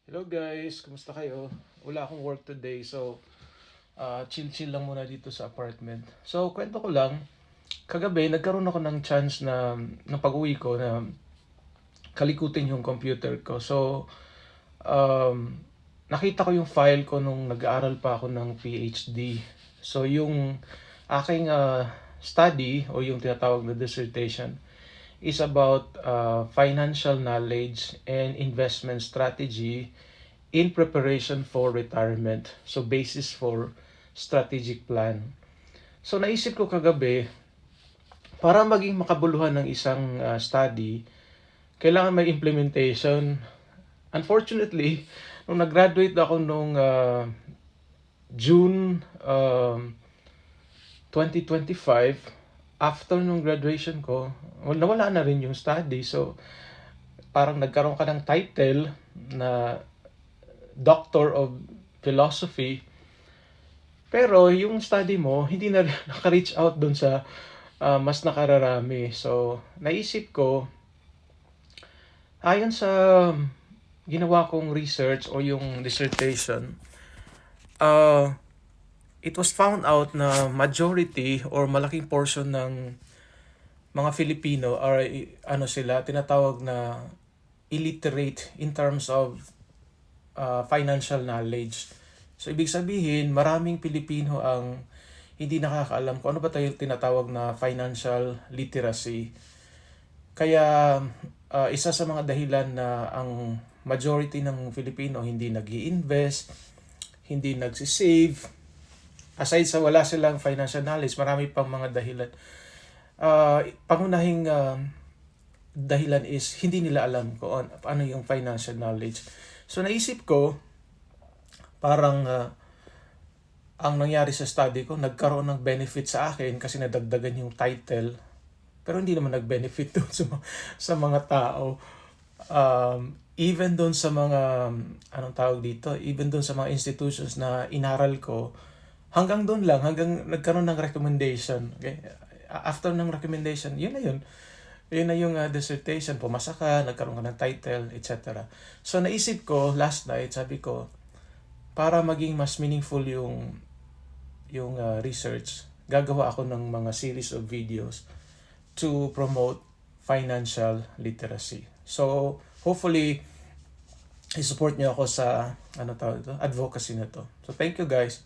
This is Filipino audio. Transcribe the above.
Hello guys, kumusta kayo? Wala akong work today, so chill-chill lang muna dito sa apartment. So, kwento ko lang, kagabi nagkaroon ako ng chance na ng pag-uwi ko na kalikutin yung computer ko. So, um, nakita ko yung file ko nung nag-aaral pa ako ng PhD. So, yung aking study o yung tinatawag na dissertation is about financial knowledge and investment strategy in preparation for retirement. So, basis for strategic plan. So, naisip ko kagabi, para maging makabuluhan ng isang study, kailangan may implementation. Unfortunately, nung nag-graduate ako nung June 2025, after nung graduation ko, nawala na rin yung study. So, parang nagkaroon ka ng title na Doctor of Philosophy, pero yung study mo, hindi na naka-reach out dun sa mas nakararami. So, naisip ko, ayon sa ginawa kong research o yung dissertation, uh, it was found out na majority or malaking portion ng mga Filipino are ano sila, tinatawag na illiterate in terms of financial knowledge. So, ibig sabihin, maraming Pilipino ang hindi nakakaalam kung ano ba tayo tinatawag na financial literacy. Kaya, isa sa mga dahilan na ang majority ng Filipino hindi nag-i-invest, hindi nagsisave, aside sa wala silang financial knowledge, marami pang mga dahilan. Pangunahing dahilan is hindi nila alam kung ano yung financial knowledge. So naisip ko, parang ang nangyari sa study ko, nagkaroon ng benefit sa akin kasi nadagdagan yung title. Pero hindi naman nag-benefit doon sa mga tao. Even doon sa mga, anong tawag dito, even doon sa mga institutions na inaral ko, hanggang doon lang, hanggang nagkaroon ng recommendation. Okay? After ng recommendation, yun na yun. Yun na yung dissertation, pumasa ka, nagkaroon ka ng title, etc. So naisip ko, last night, sabi ko, para maging mas meaningful yung research, gagawa ako ng mga series of videos to promote financial literacy. So, hopefully, i-support niyo ako sa advocacy na to. So, thank you guys.